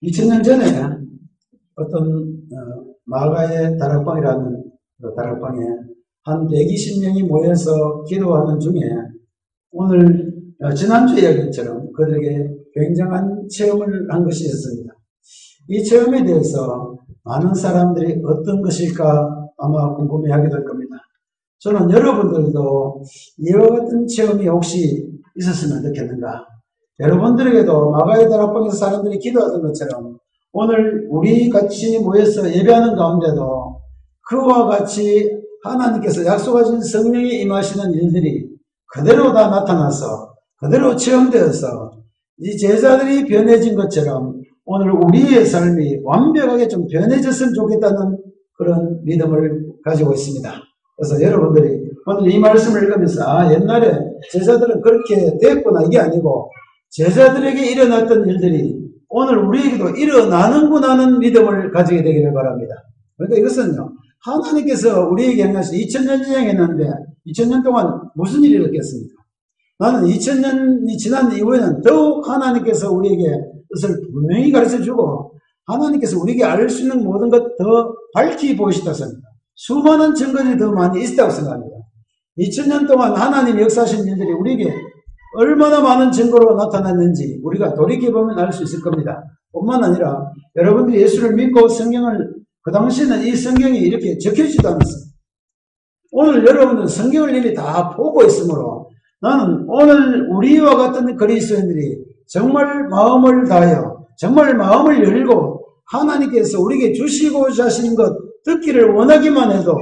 2000년 전에 어떤 마가의 다락방이라는 그 다락방에 한 120명이 모여서 기도하는 중에 오늘 지난주 이야기처럼 그들에게 굉장한 체험을 한 것이 있었습니다. 이 체험에 대해서 많은 사람들이 어떤 것일까 아마 궁금해하게 될 겁니다. 저는 여러분들도 이와 같은 체험이 혹시 있었으면 좋겠는가? 여러분들에게도 마가의 다락방에서 사람들이 기도하던 것처럼 오늘 우리 같이 모여서 예배하는 가운데도 그와 같이 하나님께서 약속하신 성령이 임하시는 일들이 그대로 다 나타나서 그대로 체험되어서 이 제자들이 변해진 것처럼 오늘 우리의 삶이 완벽하게 좀 변해졌으면 좋겠다는 그런 믿음을 가지고 있습니다. 그래서 여러분들이 오늘 이 말씀을 읽으면서 옛날에 제자들은 그렇게 됐구나 이게 아니고 제자들에게 일어났던 일들이 오늘 우리에게도 일어나는구나 하는 믿음을 가지게 되기를 바랍니다. 그러니까 이것은요 하나님께서 우리에게 행하신 2000년 전에 했는데 2000년 동안 무슨 일이 있겠습니까? 나는 2000년이 지난 이후에는 더욱 하나님께서 우리에게 그것을 분명히 가르쳐주고 하나님께서 우리에게 알 수 있는 모든 것 더 밝히 보이시다고 생각합니다. 수많은 증거들이 더 많이 있다고 생각합니다. 2000년 동안 하나님 역사하신 일들이 우리에게 얼마나 많은 증거로 나타났는지 우리가 돌이켜보면 알 수 있을 겁니다. 뿐만 아니라 여러분들이 예수를 믿고 성경을 그 당시에는 이 성경이 이렇게 적혀지지도 않았어요. 오늘 여러분들은 성경을 이미 다 보고 있으므로 나는 오늘 우리와 같은 그리스도인들이 정말 마음을 다하여 정말 마음을 열고 하나님께서 우리에게 주시고자 하신 것 듣기를 원하기만 해도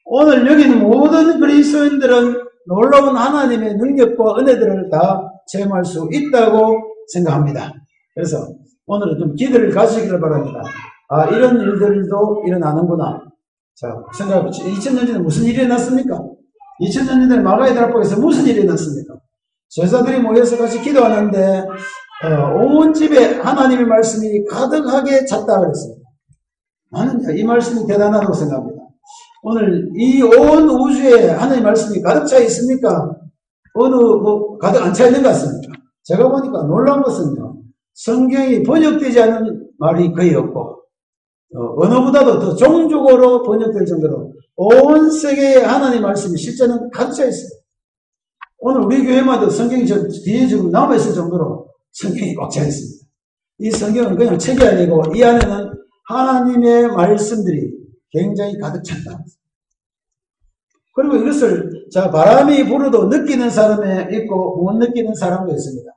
오늘 여기 있는 모든 그리스도인들은 놀라운 하나님의 능력과 은혜들을 다 체험할 수 있다고 생각합니다. 그래서 오늘은 좀 기대를 가지시기를 바랍니다. 아, 이런 일들도 일어나는구나. 자, 생각해보시죠. 2000년 전에 무슨 일이 일어났습니까? 2000년 전에 마가의 다락방에서 무슨 일이 일어났습니까? 제자들이 모여서 같이 기도하는데 온 집에 하나님의 말씀이 가득하게 찼다 그랬습니다. 나는 이 말씀이 대단하다고 생각합니다. 오늘 이 온 우주에 하나님의 말씀이 가득 차 있습니까? 가득 안 차 있는 것 같습니까? 제가 보니까 놀라운 것은요, 성경이 번역되지 않은 말이 거의 없고, 언어보다도 더 종족어로 번역될 정도로 온 세계에 하나님의 말씀이 실제는 가득 차 있어요. 오늘 우리 교회마다 성경이 저 뒤에 지금 남아있을 정도로 성경이 꽉 차 있습니다. 이 성경은 그냥 책이 아니고 이 안에는 하나님의 말씀들이 굉장히 가득 찼다. 그리고 이것을 바람이 불어도 느끼는 사람이 있고 못 느끼는 사람도 있습니다.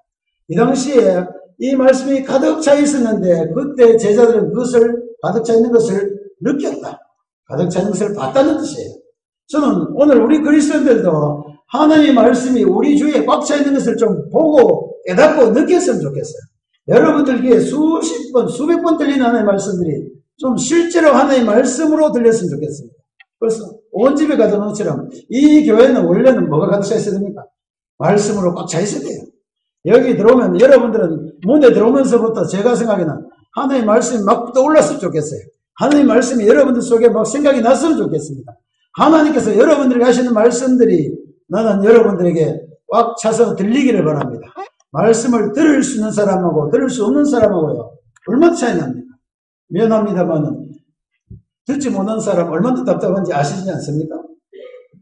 이 당시에 이 말씀이 가득 차 있었는데 그때 제자들은 그것을 가득 차 있는 것을 느꼈다. 가득 차 있는 것을 봤다는 뜻이에요. 저는 오늘 우리 그리스도인들도 하나님의 말씀이 우리 주위에 꽉 차 있는 것을 좀 보고 깨닫고 느꼈으면 좋겠어요. 여러분들께 수십 번, 수백 번 들리는 하나님의 말씀들이 좀 실제로 하나님의 말씀으로 들렸으면 좋겠습니다. 그래서 온 집에 가던 것처럼 이 교회는 원래는 뭐가 가득 차 있어야 됩니까? 말씀으로 꽉 차 있어야 돼요. 여기 들어오면 여러분들은 문에 들어오면서부터 제가 생각에는 하나님의 말씀이 막 떠올랐으면 좋겠어요. 하나님의 말씀이 여러분들 속에 막 생각이 났으면 좋겠습니다. 하나님께서 여러분들에게 하시는 말씀들이 나는 여러분들에게 꽉 차서 들리기를 바랍니다. 말씀을 들을 수 있는 사람하고 들을 수 없는 사람하고요. 얼마나 차이 납니까? 미안합니다만은 듣지 못한 사람 얼마나 답답한지 아시지 않습니까?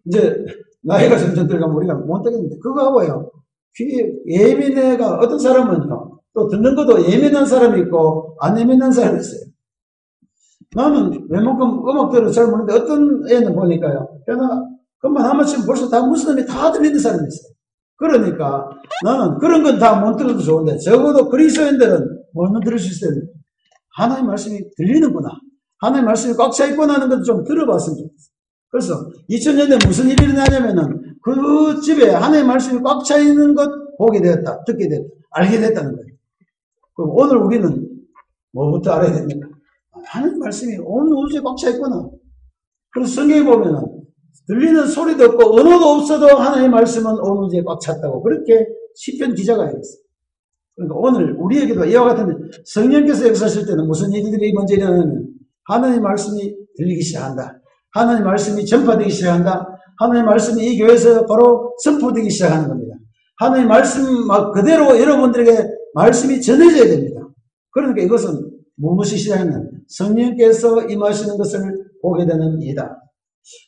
이제 나이가 점점 들어가면 우리가 못 되겠는데 그거하고요. 귀에 예민해가 어떤 사람은요. 또 듣는 것도 예민한 사람이 있고 안 예민한 사람이 있어요. 나는 웬만큼 음악들을 잘 모르는데 어떤 애는 보니까요. 그것만 한번 치면 벌써 다 무슨 음이 다 들리는 사람이 있어요. 그러니까 나는 그런 건 다 못 들어도 좋은데 적어도 그리스도인들은 못 들을 수 있어요. 하나님 말씀이 들리는구나. 하나님 말씀이 꽉 차 있구나 하는 것도 좀 들어봤으면 좋겠어요. 그래서 2000년 전에 무슨 일이 일어나냐면은 그 집에 하나님 말씀이 꽉 차 있는 것 보게 되었다. 듣게 되었다. 알게 됐다는 거예요. 그럼 오늘 우리는 뭐부터 알아야 됩니까? 하나님 말씀이 온 우주에 꽉 차 있구나. 그래서 성경에 보면은 들리는 소리도 없고 언어도 없어도 하나님의 말씀은 온 우주에 꽉 찼다고 그렇게 시편 기자가 얘기했어요. 그러니까 오늘 우리에게도 이와 같은 성령께서 역사하실 때는 무슨 일들이 먼저 일어나냐면 하나님의 말씀이 들리기 시작한다. 하나님의 말씀이 전파되기 시작한다. 하나님의 말씀이 이 교회에서 바로 선포되기 시작하는 겁니다. 하나님의 말씀 막 그대로 여러분들에게 말씀이 전해져야 됩니다. 그러니까 이것은 무엇이 시작했는 성령께서 임하시는 것을 보게 되는 일이다.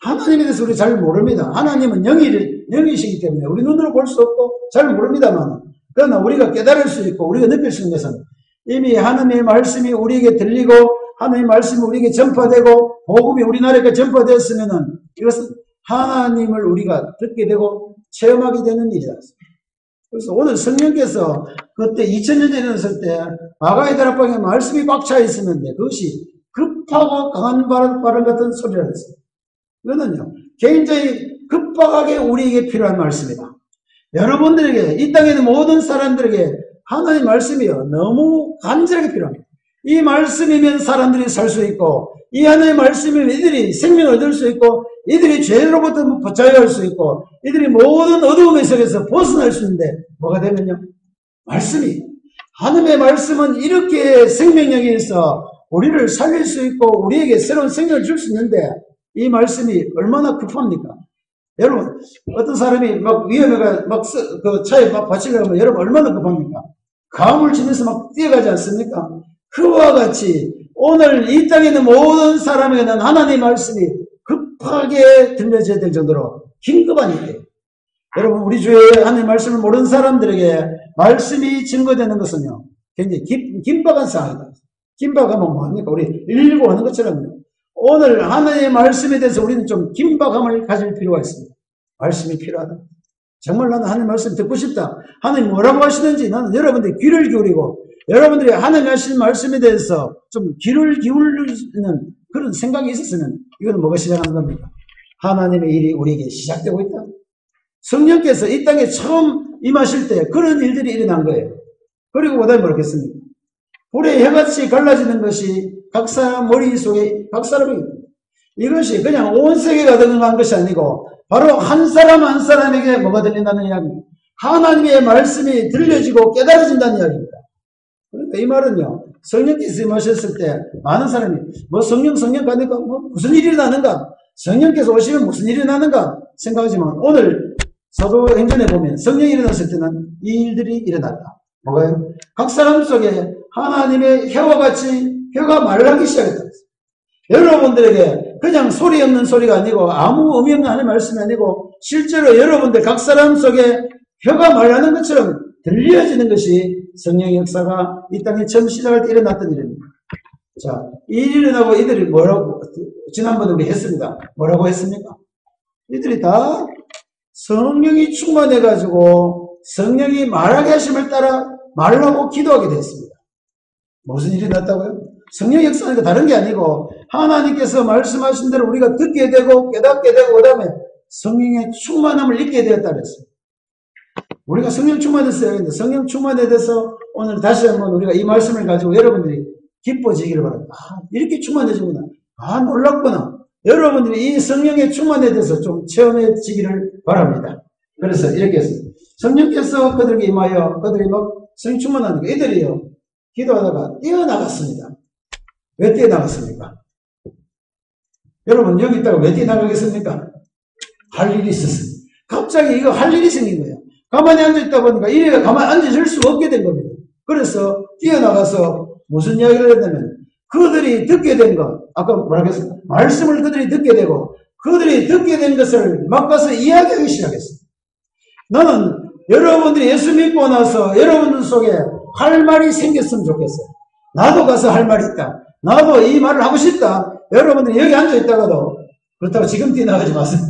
하나님에 대해서 우리 잘 모릅니다. 하나님은 영이시기 때문에 우리 눈으로 볼 수 없고 잘 모릅니다만, 그러나 우리가 깨달을 수 있고 우리가 느낄 수 있는 것은 이미 하나님의 말씀이 우리에게 들리고 하나님의 말씀이 우리에게 전파되고 복음이 우리나라에 전파되었으면은 이것은 하나님을 우리가 듣게 되고 체험하게 되는 일이다. 그래서 오늘 성령께서 그때 2000년 전에 일어났을 때 마가의 다락방에 말씀이 꽉 차 있었는데 그것이 급하고 강한 바람 같은 소리라 했어요. 이거는요, 굉장히 급박하게 우리에게 필요한 말씀이다. 여러분들에게, 이 땅에 있는 모든 사람들에게 하나님의 말씀이요, 너무 간절하게 필요합니다. 이 말씀이면 사람들이 살 수 있고, 이 하나님의 말씀이면 이들이 생명을 얻을 수 있고, 이들이 죄로부터 자유할 수 있고, 이들이 모든 어두움의 속에서 벗어날 수 있는데, 뭐가 되면요? 말씀이, 하나님의 말씀은 이렇게 생명력이 있어 우리를 살릴 수 있고, 우리에게 새로운 생명을 줄 수 있는데, 이 말씀이 얼마나 급합니까? 여러분, 어떤 사람이 막 위험해가 그 차에 막 받치려고 하면 여러분 얼마나 급합니까? 가음을 치면서 막 뛰어가지 않습니까? 그와 같이 오늘 이 땅에 있는 모든 사람에게는 하나님의 말씀이 급하게 들려져야 될 정도로 긴급한 일이에요. 여러분, 우리 주의 하나님의 말씀을 모르는 사람들에게 말씀이 증거되는 것은요, 굉장히 긴박한 상황이다. 긴박하면 뭐합니까? 우리 119 하는 것처럼요. 오늘 하나님의 말씀에 대해서 우리는 좀 긴박함을 가질 필요가 있습니다. 말씀이 필요하다. 정말 나는 하나님 말씀 듣고 싶다. 하나님 뭐라고 하시는지 나는 여러분들이 귀를 기울이고 여러분들이 하나님 하시는 말씀에 대해서 좀 귀를 기울이는 그런 생각이 있었으면 이거는 뭐가 시작하는 겁니까? 하나님의 일이 우리에게 시작되고 있다. 성령께서 이 땅에 처음 임하실 때 그런 일들이 일어난 거예요. 그리고 그 다음에 뭐겠습니까? 불의 혀같이 갈라지는 것이 각 사람 머릿속에 각 사람이 이것이 그냥 온 세계가 들어간 것이 아니고 바로 한 사람 한 사람에게 뭐가 들린다는 이야기입니다. 하나님의 말씀이 들려지고 깨달아진다는 이야기입니다. 그러니까 이 말은요, 성령께서 임하셨을 때 많은 사람이 뭐 성령 가니까 뭐 무슨 일이 일어나는가, 성령께서 오시면 무슨 일이 일어나는가 생각하지만 오늘 사도행전에 보면 성령이 일어났을 때는 이 일들이 일어났다. 뭐가요? 각 사람 속에 하나님의 혀와 같이 혀가 말하기 시작했다. 여러분들에게 그냥 소리 없는 소리가 아니고 아무 의미 없는 하나님의 말씀이 아니고 실제로 여러분들 각 사람 속에 혀가 말하는 것처럼 들려지는 것이 성령의 역사가 이 땅에 처음 시작할 때 일어났던 일입니다. 자, 이 일이 일어나고 이들이 뭐라고, 지난번에 우리 했습니다. 뭐라고 했습니까? 이들이 다 성령이 충만해가지고 성령이 말하게 하심을 따라 말하고 기도하게 됐습니다. 무슨 일이 났다고요? 성령 역사는 다른 게 아니고 하나님께서 말씀하신 대로 우리가 듣게 되고 깨닫게 되고 그 다음에 성령의 충만함을 잊게 되었다 그랬어요. 우리가 성령 충만했어야 했는데 성령 충만에 대해서 오늘 다시 한번 우리가 이 말씀을 가지고 여러분들이 기뻐지기를 바랍니다. 이렇게 충만해지구나. 놀랍구나. 여러분들이 이 성령의 충만에 대해서 좀 체험해지기를 바랍니다. 그래서 이렇게 했습니다. 성령께서 그들에게 임하여 그들이 막 성령 충만하니까 이들이요 기도하다가 뛰어나갔습니다. 왜 뛰어나갔습니까? 여러분 여기 있다가 왜 뛰어나가겠습니까? 할 일이 있었습니다. 갑자기 이거 할 일이 생긴 거예요. 가만히 앉아있다 보니까 이래가 가만히 앉아줄 수가 없게 된 겁니다. 그래서 뛰어나가서 무슨 이야기를 했냐면 그들이 듣게 된 것, 아까 뭐라고 했습니까? 말씀을 그들이 듣게 되고 그들이 듣게 된 것을 막 가서 이야기하기 시작했습니다. 나는 여러분들이 예수 믿고 나서 여러분들 속에 할 말이 생겼으면 좋겠어요. 나도 가서 할 말이 있다. 나도 이 말을 하고 싶다. 여러분들이 여기 앉아있다가도 그렇다고 지금 뛰어나가지 마세요.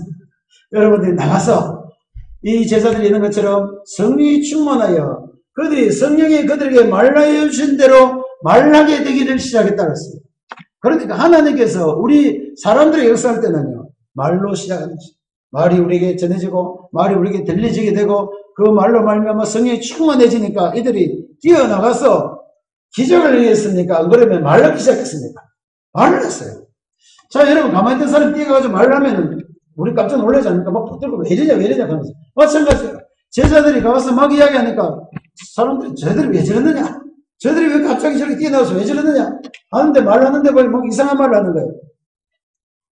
여러분들이 나가서 이 제자들이 있는 것처럼 성령이 충만하여 그들이 성령이 그들에게 말하여 주신 대로 말하게 되기를 시작했다고 했습니다. 그러니까 하나님께서 우리 사람들의 역사할 때는요, 말로 시작하는 것입니다. 말이 우리에게 전해지고 말이 우리에게 들려지게 되고 그 말로 말미암아 성령이 충만해지니까 이들이 뛰어나가서 기적을 행했습니까? 안 그러면 말하기 시작했습니까? 말을 했어요. 자, 여러분 가만히 있던 사람 뛰어가지고 말을 하면은 우리 깜짝 놀라지 않습니까? 막 붙들고 왜 이러냐 하면서 마찬가지예요. 제자들이 가서 막 이야기하니까 사람들이 쟤들이 왜 저러느냐? 쟤들이 왜 갑자기 저렇게 뛰어나와서 왜 저러느냐? 하는데 말하는데 뭐 이상한 말을 하는 거예요.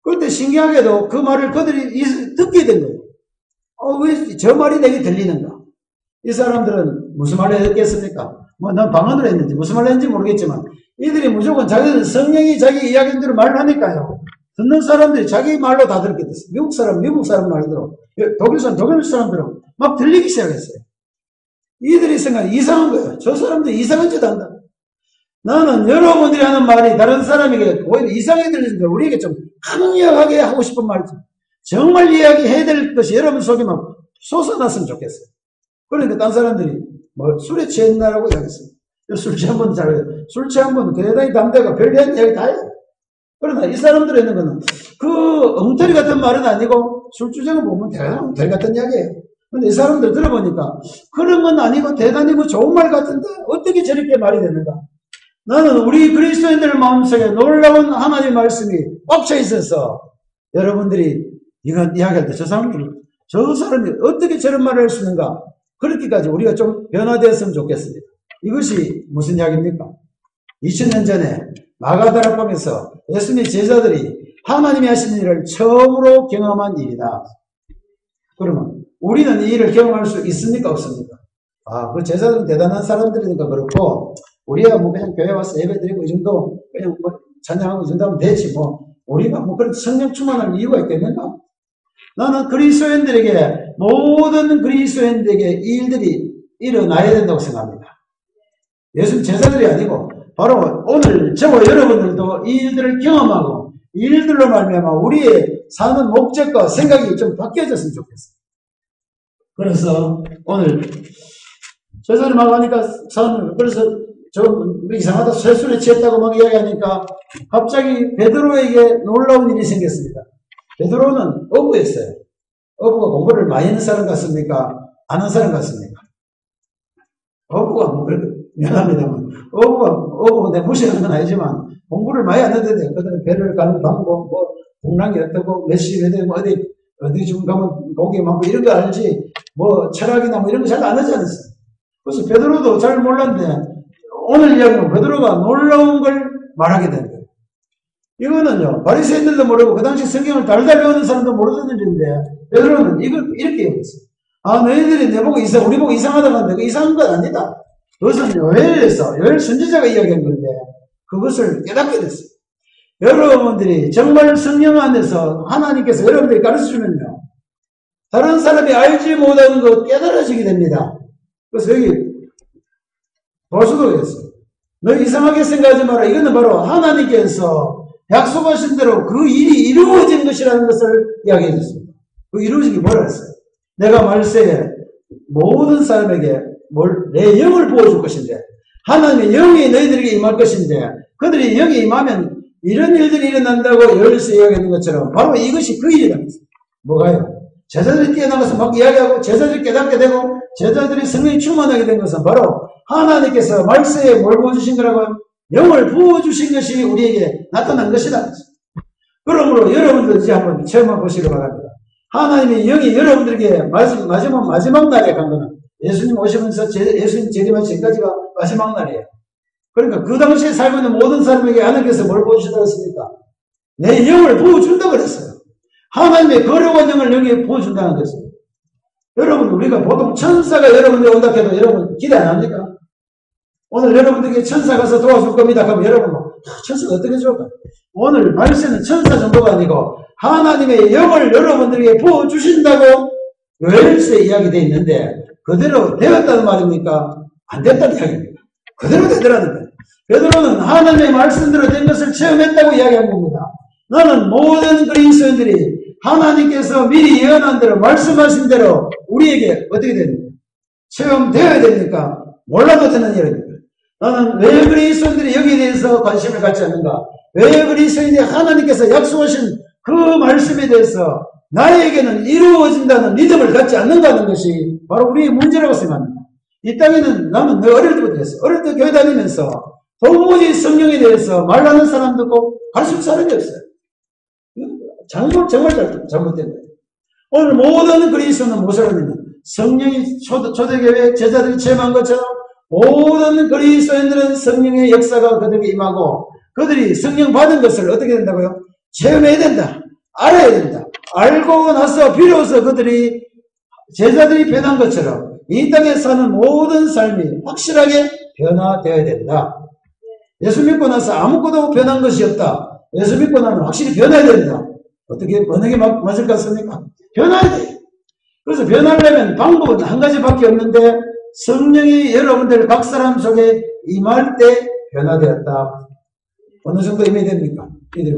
그런데 신기하게도 그 말을 그들이 듣게 된 거예요. 왜 저 말이 내게 들리는가? 이 사람들은 무슨 말을 했겠습니까? 뭐 난 방언을 했는지 무슨 말을 했는지 모르겠지만 이들이 무조건 자기는 성령이 자기 이야기인 대로 말을 하니까요. 듣는 사람들이 자기 말로 다 들었게 됐어요. 미국 사람, 미국 사람 말대로. 독일 사람, 독일 사람들은 막 들리기 시작했어요. 이들이 생각이 이상한 거예요. 저 사람들 이상한 짓 한다. 나는 여러분들이 하는 말이 다른 사람에게 오히려 이상하게 들리는데 우리에게 좀 강력하게 하고 싶은 말이죠. 정말 이야기해야 될 것이 여러분 속에 막 솟아났으면 좋겠어요. 그러니까 딴 사람들이 뭐 술에 취했나라고 이야기했어요. 술 취한 분은 잘해요. 술 취한 분은 대단히 담대가 별리한 이야기 다 해요. 그러나 이 사람들이 있는 거는 그 엉터리 같은 말은 아니고 술주정을 보면 대단한 엉터리 같은 이야기예요. 근데 이 사람들 들어보니까 그런 건 아니고 대단히 뭐 좋은 말 같은데 어떻게 저렇게 말이 되는가? 나는 우리 그리스도인들 마음속에 놀라운 하나님의 말씀이 꽉 차 있어서 여러분들이 이건 이야기할 때 저 사람이 어떻게 저런 말을 할 수 있는가? 그렇게까지 우리가 좀 변화되었으면 좋겠습니다. 이것이 무슨 이야기입니까? 2000년 전에 마가다락방에서 예수님의 제자들이 하나님이 하시는 일을 처음으로 경험한 일이다. 그러면 우리는 이 일을 경험할 수 있습니까? 없습니까? 그 제자들은 대단한 사람들이니까 그렇고 우리가 뭐 그냥 교회 와서 예배드리고 이 정도 그냥 뭐 찬양하고 이 정도 하면 되지 뭐 우리가 뭐 그런 성령 충만할 이유가 있겠는가? 나는 그리스도인들에게 모든 그리스도인들에게 이 일들이 일어나야 된다고 생각합니다. 예수님 제자들이 아니고 바로 오늘 저와 여러분들도 이 일들을 경험하고 이 일들로 말미암아 우리의 사는 목적과 생각이 좀 바뀌어졌으면 좋겠어요. 그래서 오늘 제자들이 막 하니까 그래서 이상하다 쇠술에 취했다고 막 이야기하니까 갑자기 베드로에게 놀라운 일이 생겼습니다. 베드로는 어부였어요. 어부가 공부를 많이 하는 사람 같습니까? 안 하는 사람 같습니까? 어부가 뭐 그렇게 미안합니다만 어부가 내 무시하는 건 아니지만 공부를 많이 안 했는데 그들은 배를 가는 방법 뭐 동랑이 어떻고 몇 시에 뭐 어디 좀 가면 고기 많고 이런 거 알지 뭐 철학이나 뭐 이런 거 잘 안 하지 않았어요. 그래서 베드로도 잘 몰랐는데 오늘 이야기는 베드로가 놀라운 걸 말하게 되는 거예요. 이거는요 바리새인들도 모르고 그 당시 성경을 달달 배우는 사람도 모르는 일인데 베드로는 이걸 이렇게 얘기했어요. 너희들이 우리 보고 이상하다고 하는데 그 이상한 건 아니다. 그것은 요엘 선지자가 이야기한 건데 그것을 깨닫게 됐어요. 여러분들이 정말 성령 안에서 하나님께서 여러분들이 가르쳐주면요 다른 사람이 알지 못하는 것 깨달아지게 됩니다. 그래서 여기 보수도 했어요. 너 이상하게 생각하지 마라. 이거는 바로 하나님께서 약속하신 대로 그 일이 이루어진 것이라는 것을 이야기해 줬습니다. 그 이루어진 게 뭐라 했어요? 내가 말세에 모든 사람에게 내 영을 부어줄 것인데 하나님의 영이 너희들에게 임할 것인데 그들이 영이 임하면 이런 일들이 일어난다고 열쇠 이야기하는 것처럼 바로 이것이 그 일이라는 거예요. 뭐가요? 제자들이 뛰어나가서 막 이야기하고 제자들이 깨닫게 되고 제자들이 성령이 충만하게 된 것은 바로 하나님께서 말세에 뭘 부어주신 거라고 영을 부어주신 것이 우리에게 나타난 것이다. 그러므로 여러분들 이제 한번 체험해 보시기 바랍니다. 하나님의 영이 여러분들에게 마지막 날에 간 거는 예수님 오시면서 예수님 재림하신 지금까지가 마지막 날이에요. 그러니까 그 당시에 살고 있는 모든 사람에게 하나님께서 뭘 부어주시다고 했습니까? 내 영을 부어준다고 그랬어요. 하나님의 거룩한 영을 여기에 부어준다는 것입니다. 여러분 우리가 보통 천사가 여러분들 온다 해도 여러분 기대 안 합니까? 오늘 여러분들에게 천사 가서 도와줄 겁니다. 그럼 여러분 천사가 어떻게 좋을까? 오늘 말씀은 천사 정도가 아니고 하나님의 영을 여러분들에게 부어주신다고 요엘서에 이야기되어 있는데 그대로 되었다는 말입니까? 안 됐다는 이야기입니다. 그대로 되더라는 거예요. 베드로는 하나님의 말씀대로 된 것을 체험했다고 이야기한 겁니다. 나는 모든 그리스도인들이 하나님께서 미리 예언한 대로 말씀하신 대로 우리에게 어떻게 됩니까? 체험되어야 됩니까? 몰라도 되는 일입니다. 나는 왜 그리스도인들이 여기에 대해서 관심을 갖지 않는가? 왜 그리스도인이 하나님께서 약속하신 그 말씀에 대해서 나에게는 이루어진다는 믿음을 갖지 않는가 하는 것이 바로 우리의 문제라고 생각합니다. 이 땅에는 나는 내 어릴 때부터 했어요. 어릴 때 교회 다니면서 도무지 성령에 대해서 말하는 사람도 없고 가르칠 사람이 없어요. 정말 잘못된 거예요. 오늘 모든 그리스도는 무엇을 하느냐? 성령이 초대교회 제자들이 체험한 것처럼 모든 그리스도인들은 성령의 역사가 그들에게 임하고 그들이 성령 받은 것을 어떻게 된다고요? 체험해야 된다. 알아야 된다. 알고 나서 비로소 그들이 제자들이 변한 것처럼 이 땅에 사는 모든 삶이 확실하게 변화되어야 된다. 예수 믿고 나서 아무것도 변한 것이 없다. 예수 믿고 나면 확실히 변해야 된다. 어떻게 번역이 맞을 것 같습니까? 변해야 돼. 그래서 변하려면 방법은 한 가지밖에 없는데 성령이 여러분들 각 사람 속에 임할 때 변화되었다. 어느 정도 임해야 됩니까? 이들이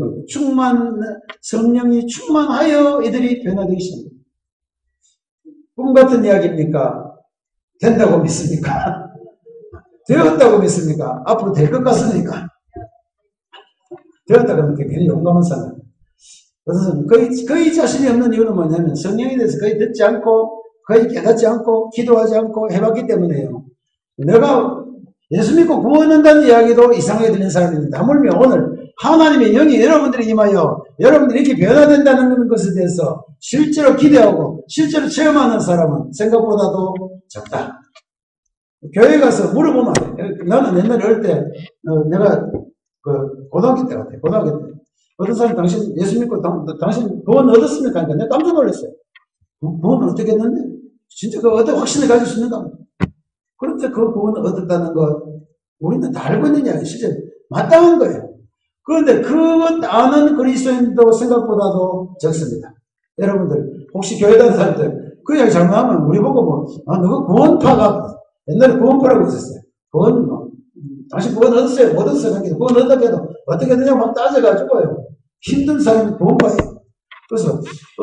성령이 충만하여 이들이 변화되기 시작합니다. 꿈 같은 이야기입니까? 된다고 믿습니까? 되었다고 믿습니까? 앞으로 될 것 같습니까? 되었다 그러면 굉장히 용감한 사람. 그래서 거의 자신이 없는 이유는 뭐냐면 성령에 대해서 거의 듣지 않고 거의 깨닫지 않고 기도하지 않고 해봤기 때문에요. 내가 예수 믿고 구원한다는 이야기도 이상하게 들리는 사람입니다. 하물며 오늘 하나님의 영이 여러분들이 임하여 여러분들이 이렇게 변화된다는 것에 대해서 실제로 기대하고 실제로 체험하는 사람은 생각보다도 적다. 교회 가서 물어보면 나는 옛날에 어릴 때 내가 고등학교 때 같아요. 고등학교 때 어떤 사람이 당신 예수 믿고 당신 구원 얻었습니까? 하니까 내가 깜짝 놀랐어요. 구원을 어떻게 했는데? 진짜 그 어떤 확신을 가질 수 있는가? 그런데 그 구원을 얻었다는 것 우리는 다 알고 있는 이야기 실제 마땅한 거예요. 그런데 그것 아는 그리스도인도 생각보다도 적습니다. 여러분들 혹시 교회 다니는 사람들 그 이야기 잘못하면 우리 보고 너가 구원파가 옛날에 구원파라고 있었어요. 구원 당신 구원 얻었어요? 못 얻었어요? 구원 얻었다 해도 어떻게 되냐고 막 따져가지고요. 힘든 사람이 구원파예요. 그래서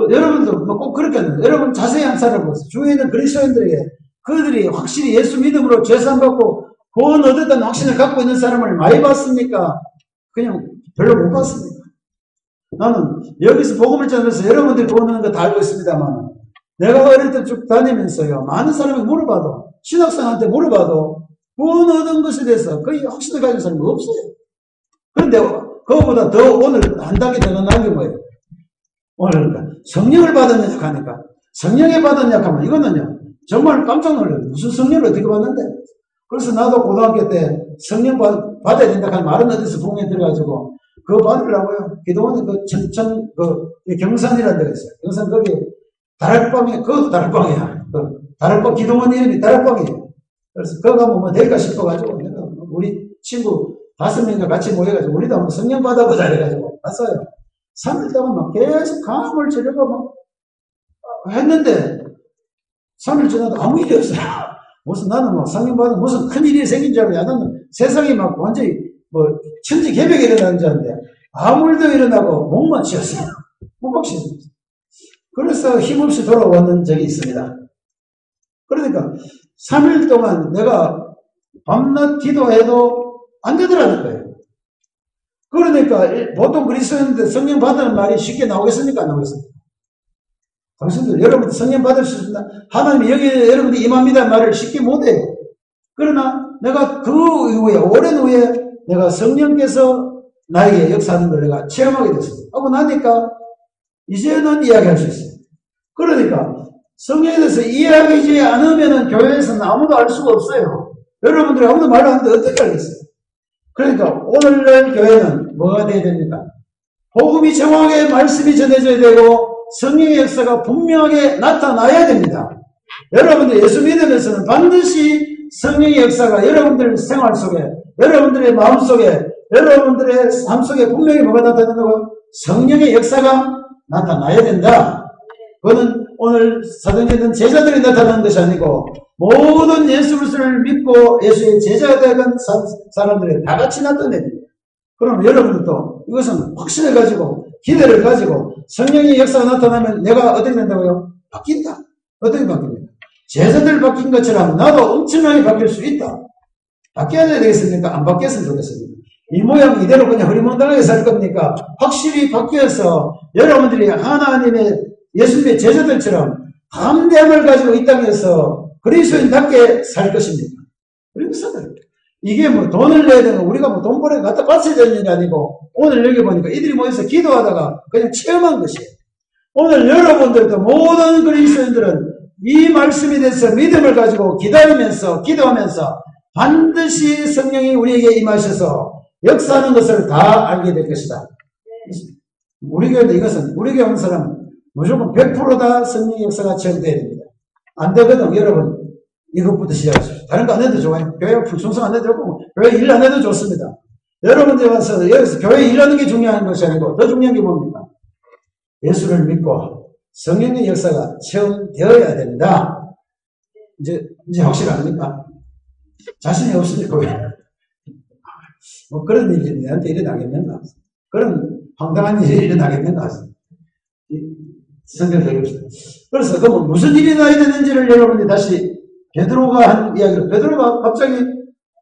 여러분도 꼭 그렇게 하는 여러분 자세히 한 사람을 보세요. 주위에 있는 그리스도인들에게 그들이 확실히 예수 믿음으로 죄산받고 구원 얻었다는 확신을 갖고 있는 사람을 많이 봤습니까? 그냥 별로 못 봤습니다. 나는 여기서 복음을 전해서 여러분들이 구원하는 거 다 알고 있습니다만 내가 어릴 때 쭉 다니면서요. 많은 사람이 물어봐도 신학생한테 물어봐도 구원 얻은 것에 대해서 거의 확신을 가진 사람이 없어요. 그런데 그거보다 더 오늘 한 단계 더 나은 게 뭐예요? 오늘 그러니까 성령을 받았냐 하니까 성령에 받았냐 하면 이거는요. 정말 깜짝 놀라요. 무슨 성령을 어떻게 받는데? 그래서 나도 고등학교 때 성령 받아야 된다 하는 말은 어디서 복음에 들어가지고 그거 받으려고요. 기도원에 경산이라는 데가 있어요. 경산 거기 다락방에 그것도 다락방이야. 다락방 기도원 이름이 다락방이에요. 그래서 그거 가면 뭐 될까 싶어가지고 내가 우리 친구 5명과 같이 모여가지고 우리도 한번 성령 받아보자 해가지고 갔어요. 3일 동안 막 계속 감을 지르고 막 했는데 3일 지나도 아무 일이 없어요. 무슨 나는 뭐 성령 받으면 무슨 큰 일이 생긴 줄 알고 나는 세상이 막 완전히 뭐 천지개벽이 일어나는 줄 알았는데 아무 일도 일어나고 목만 치었어요. 목박 치었어요. 그래서 힘없이 돌아왔는 적이 있습니다. 그러니까 3일 동안 내가 밤낮 기도해도 안 되더라는 거예요. 그러니까 보통 그리스도인들 성령 받는 말이 쉽게 나오겠습니까? 안 나오겠습니까? 당신들 여러분들 성령 받을 수 있습니다. 하나님이 여기 여러분들 임합니다 말을 쉽게 못해요. 그러나 내가 그 이후에 오랜 후에 내가 성령께서 나에게 역사하는 걸 내가 체험하게 됐습니다. 하고 나니까 이제는 이야기할 수 있어요. 그러니까 성령에 대해서 이야기하지 않으면 교회에서는 아무도 알 수가 없어요. 여러분들이 아무도 말 안 하는데 어떻게 알겠어요? 그러니까 오늘날 교회는 뭐가 돼야 됩니까? 복음이 정확하게 말씀이 전해져야 되고 성령의 역사가 분명하게 나타나야 됩니다. 여러분들 예수 믿으면서는 반드시 성령의 역사가 여러분들 생활 속에 여러분들의 마음 속에 여러분들의 삶 속에 분명히 뭐가 나타난다고요? 성령의 역사가 나타나야 된다. 그거는 오늘 사도행전 제자들이 나타나는 것이 아니고 모든 예수 그리스도를 믿고 예수의 제자가 되어간 사람들이 다 같이 나타내야 됩니다. 그럼 여러분들도 이것은 확신을 가지고 기대를 가지고 성령의 역사가 나타나면 내가 어떻게 된다고요? 바뀐다. 어떻게 바뀝니까? 제자들 바뀐 것처럼 나도 엄청나게 바뀔 수 있다. 바뀌어야 되겠습니까? 안 바뀌었으면 좋겠습니다. 이 모양 이대로 그냥 흐리멍텅하게 살 겁니까? 확실히 바뀌어서 여러분들이 하나님의 예수님의 제자들처럼 담대함을 가지고 이 땅에서 그리스도인답게 살 것입니다. 그래서 이게 뭐 돈을 내야 되는 우리가 뭐 돈 벌어 갖다 바쳐야 되는 일이 아니고 오늘 여기 보니까 이들이 모여서 기도하다가 그냥 체험한 것이에요. 오늘 여러분들도 모든 그리스도인들은 이 말씀에 대해서 믿음을 가지고 기다리면서 기도하면서 반드시 성령이 우리에게 임하셔서 역사하는 것을 다 알게 될 것이다. 우리 교회도 이것은 우리 교회 온 사람은 무조건 100%다 성령의 역사가 체험되어야 됩니다. 안 되거든. 여러분 이것부터 시작하십시오. 다른 거 안 해도 좋아요. 교회 풍성성 안 해도 좋고 교회 일 안 해도 좋습니다. 여러분들이 와서 여기서 교회 일하는 게 중요한 것이 아니고 더 중요한 게 뭡니까? 예수를 믿고 성령의 역사가 체험되어야 된다. 이제 확실합니까? 자신이 없으니까 왜? 뭐 그런 일이 내한테 일어나겠는가? 그런 황당한 일이 일어나겠는가? 성경적으로. 그래서 그럼 무슨 일이 나야 되는지를 여러분이 다시 베드로가 한 이야기로, 베드로가 갑자기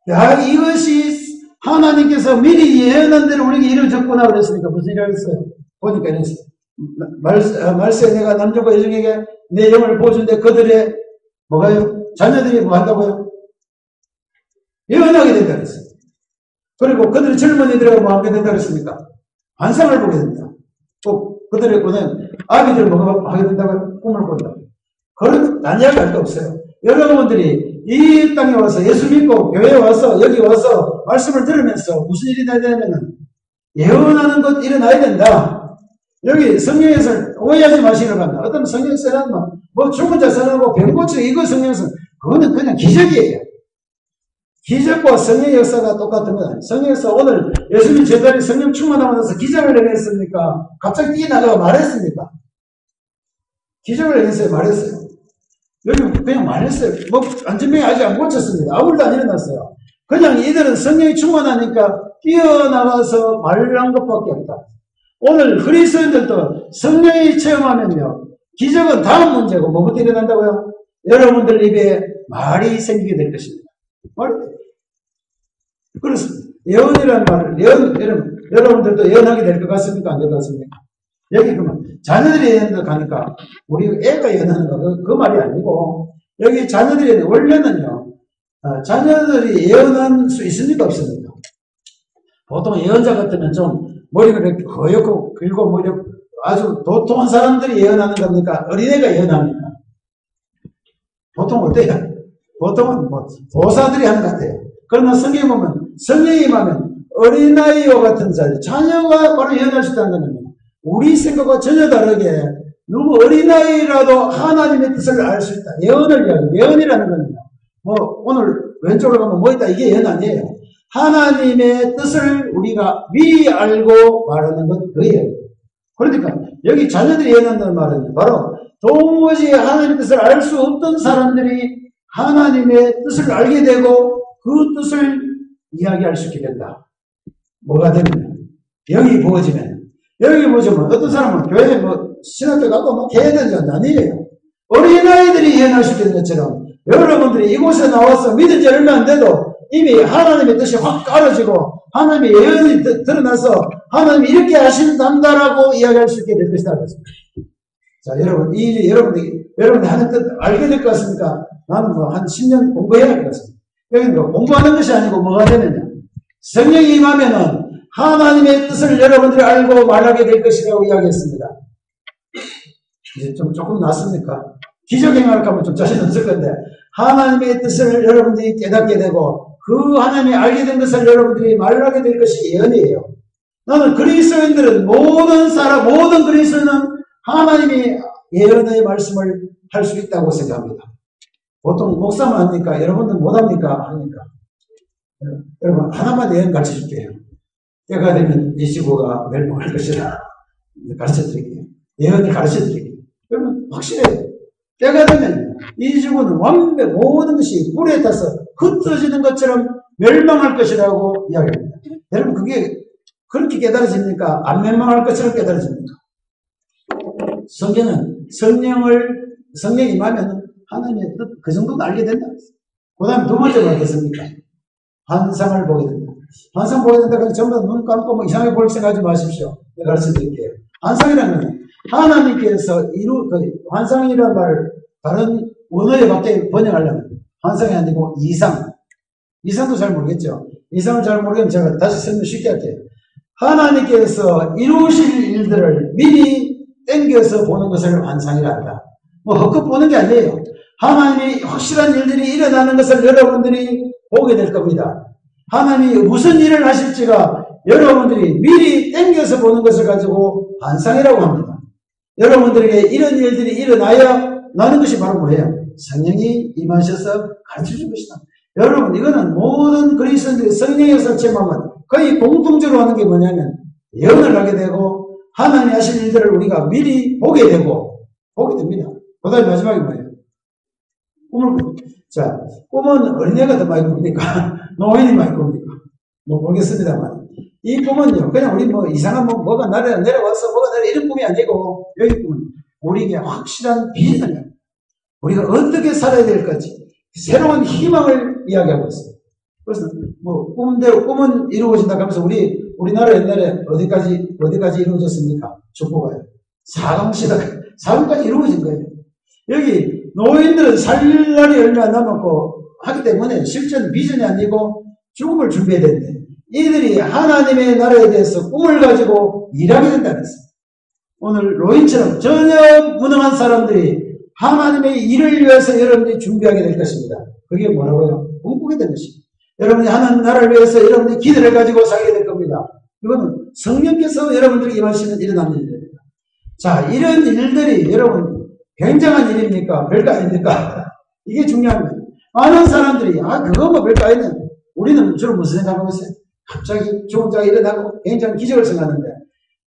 야, 이것이 하나님께서 미리 예언한 대로 우리에게 이루어졌구나 그랬으니까 무슨 일을 했어요? 보니까 이랬어요. 말세 내가 남자과 여종에게 내 영을 보여준데 그들의 뭐가요? 자녀들이 뭐 한다고요? 예언하게 된다 그랬어요. 그리고 그들의 젊은이들하고 뭐 하게 된다 그랬습니까? 환상을 보게 된다. 또 그들의 꾸는 아기들 뭐 하게 된다고요? 꿈을 꾼다. 그런 난 이야기할 게 없어요. 여러분들이 이 땅에 와서 예수 믿고 교회에 와서 여기 와서 말씀을 들으면서 무슨 일이 나야 되냐면은 예언하는 것 일어나야 된다. 여기 성경에서 오해하지 마시기를 바랍니다. 어떤 성경에서는 뭐 죽은 자 선하고 병 고쳐 이거 성경에서 그거는 그냥 기적이에요. 기적과 성령의 역사가 똑같은 건 아니에요. 성령에서 오늘 예수님 제자리 성령 충만하고 나서 기적을 행했습니까? 갑자기 뛰어나가고 말했습니까? 기적을 행했어요? 말했어요? 여기 그냥 말했어요. 뭐 안전병이 아직 안 고쳤습니다. 아무 일도 안 일어났어요. 그냥 이들은 성령이 충만하니까 뛰어나가서 말을 한 것밖에 없다. 오늘 그리스도인들도 성령이 체험하면요. 기적은 다음 문제고 뭐부터 일어난다고요? 여러분들 입에 말이 생기게 될 것입니다. 그래서 예언이라는 말을 여러분들도 예언하게 될 것 같습니까? 안 될 것 같습니까? 여기 그러면 자녀들이 예언을 가니까 우리 애가 예언하는 거 그 말이 아니고 여기 자녀들이 원래는요 자녀들이 예언할 수 있습니까? 없습니까? 보통 예언자 같으면 좀 머리가 이렇게 거였고 길고 뭐 이렇게 아주 도통한 사람들이 예언하는 겁니까? 어린애가 예언합니까? 보통 어때요? 보통은 뭐 도사들이 하는 것 같아요. 그러나 성경에 보면 성령이 임하면 어린아이와 같은 자녀가 바로 예언할 수 있다는 겁니다. 우리 생각과 전혀 다르게 누구 어린아이라도 하나님의 뜻을 알 수 있다. 예언이라는 겁니다. 뭐 오늘 왼쪽으로 가면 뭐 있다 이게 예언 아니에요. 하나님의 뜻을 우리가 미리 알고 말하는 것 그예요. 그러니까 여기 자녀들이 예언한다는 말은 바로 도무지 하나님의 뜻을 알 수 없던 사람들이 하나님의 뜻을 알게 되고 그 뜻을 이야기할 수 있게 된다. 뭐가 되면 영이 부어지면 어떤 사람은 교회에 뭐 신학교 가고 뭐 해야 되는 건 아니에요. 어린아이들이 예언할 수 있는 것처럼 여러분들이 이곳에 나와서 믿은 지 얼마 안 돼도 이미 하나님의 뜻이 확 깔아지고 하나님의 예언이 드러나서 하나님이 이렇게 하신단다라고 이야기할 수 있게 될 것이다. 자, 여러분, 이 일이 여러분이 하는 뜻 알게 될 것 같습니까? 나는 뭐 한 10년 공부해야 할 것 같습니다. 여기는 뭐 공부하는 것이 아니고 뭐가 되느냐. 성령이 임하면은 하나님의 뜻을 여러분들이 알고 말하게 될 것이라고 이야기했습니다. 이제 조금 낫습니까? 기적 행할까 하면 좀 자신 없을 건데, 하나님의 뜻을 여러분들이 깨닫게 되고, 그 하나님이 알게 된 것을 여러분들이 말하게 될 것이 예언이에요. 나는 그리스도인들은 모든 그리스도인은 하나님이 예언의 말씀을 할 수 있다고 생각합니다. 보통 목사만 합니까? 여러분들 못합니까? 합니까? 여러분, 하나만 예언 가르쳐 줄게요. 때가 되면 이 지구가 멸망할 것이라 가르쳐 드릴게요. 예언을 가르쳐 드릴게요. 여러분, 확실해요. 때가 되면 이 지구는 모든 것이 불에 타서 흩어지는 것처럼 멸망할 것이라고 이야기합니다. 여러분, 그게 그렇게 깨달아집니까? 안 멸망할 것처럼 깨달아집니까? 성경은 성령이 임하면 하나님의 뜻, 그 정도는 알게 된다. 그 다음에 두 번째로 하겠습니까? 환상을 보게 된다. 환상 보게 된다. 그냥 전부 다 눈 감고 뭐 이상하게 볼 생각하지 마십시오. 내가 가르쳐 드릴게요. 환상이라는 건 하나님께서 환상이라는 말을 다른 원어에 밖에 번역하려면 환상이 아니고 이상도 잘 모르겠죠. 이상을 잘 모르겠으면 제가 다시 설명 쉽게 할게요. 하나님께서 이루실 일들을 미리 땡겨서 보는 것을 환상이라 한다. 뭐 헛것 보는 게 아니에요. 하나님이 확실한 일들이 일어나는 것을 여러분들이 보게 될 겁니다. 하나님이 무슨 일을 하실지가 여러분들이 미리 땡겨서 보는 것을 가지고 환상이라고 합니다. 여러분들에게 이런 일들이 일어나야 나는 것이 바로 뭐예요? 성령이 임하셔서 가르쳐준 것이다. 여러분, 이거는 모든 그리스도인들이 성령에서 체험하면 거의 공통적으로 하는 게 뭐냐면 예언을 하게 되고 하나님이 하신 일들을 우리가 미리 보게 됩니다. 그 다음에 마지막에 뭐예요? 자, 꿈은 어린애가 더 많이 꿉니까? 노인이 많이 꿉니까? 뭐 모르겠습니다만 이 꿈은요 그냥 우리 뭐 이상한 뭐가 내려와서 뭐가 내려 이런 꿈이 아니고 여기 꿈은 우리에게 확실한 비전이에요. 우리가 어떻게 살아야 될까지 새로운 희망을 이야기하고 있어요. 그래서 뭐 꿈은 이루어진다 하면서 우리나라 옛날에 어디까지 이루어졌습니까? 족보가요. 4강까지 이루어진 거예요. 여기 노인들은 살 날이 얼마 안 남았고 하기 때문에 실전 비전이 아니고 죽음을 준비해야 되는데 이들이 하나님의 나라에 대해서 꿈을 가지고 일하게 된다는 것입니다. 오늘 로인처럼 전혀 무능한 사람들이 하나님의 일을 위해서 여러분들이 준비하게 될 것입니다. 그게 뭐라고요? 꿈꾸게 된 것입니다. 여러분이 하나님 나라를 위해서 여러분들이 기대를 가지고 살게 될 겁니다. 이거는 성령께서 여러분들에게 임하시면 일어나는 일입니다. 자, 이런 일들이 여러분 굉장한 일입니까? 별거 아닙니까? 이게 중요한 거예요. 많은 사람들이 그거 뭐 별거 아니네. 우리는 주로 무슨 생각하고 있어요? 갑자기 좋은 자가 일어나고 굉장한 기적을 생각하는데